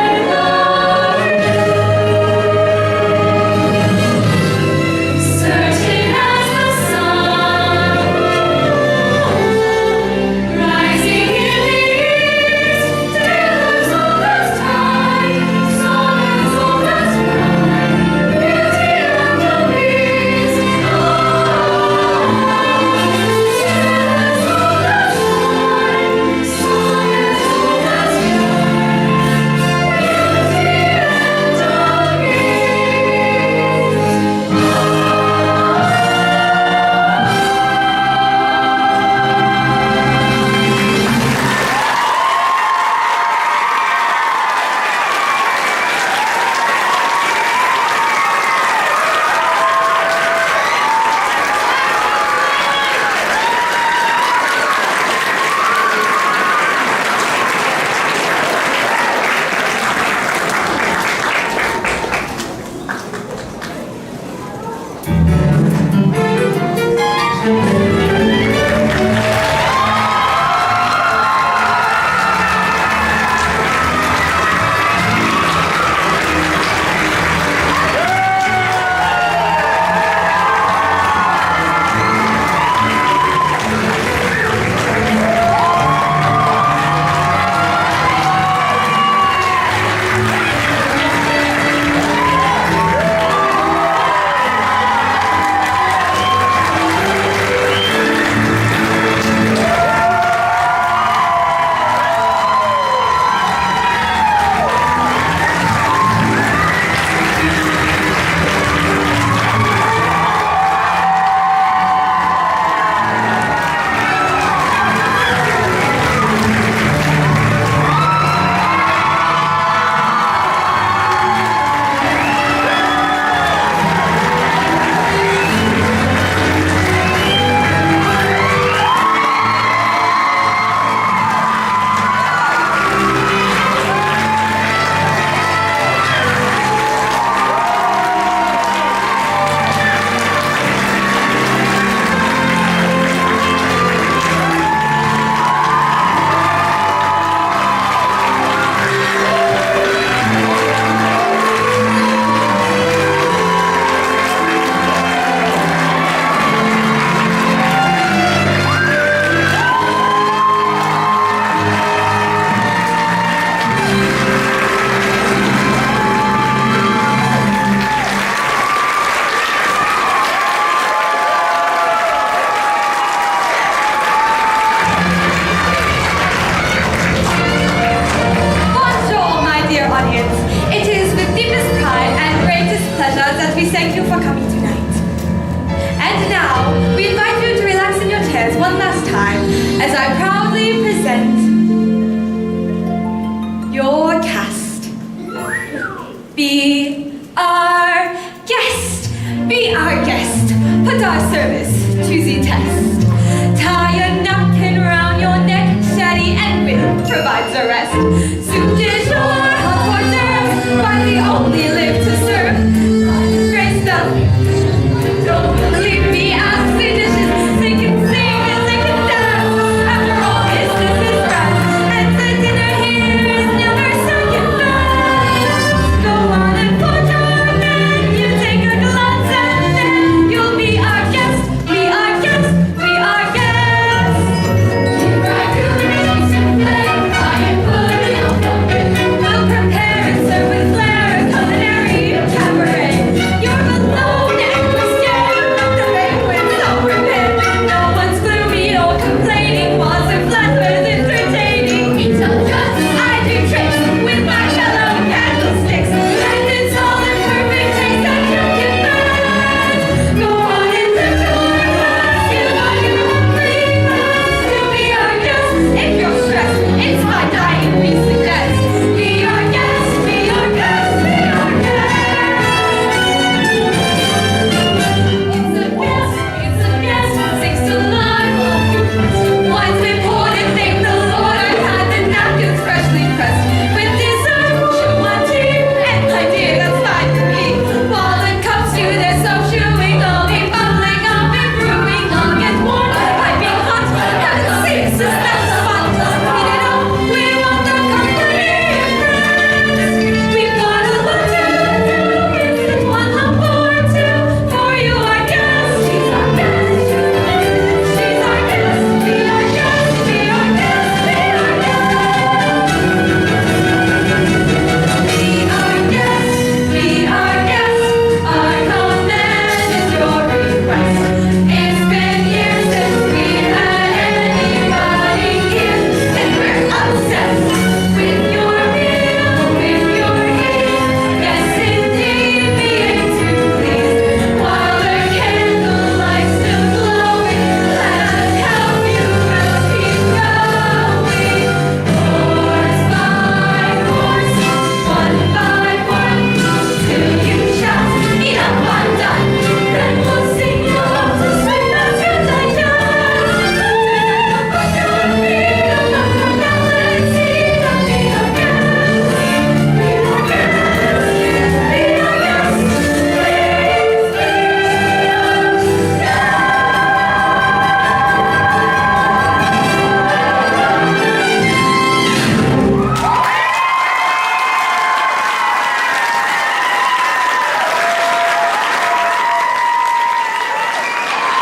I our service to the test. Tie a napkin round your neck, Shetty and Will provides the rest. Soup du jour, hot hors d'oeuvres, but we only live to serve.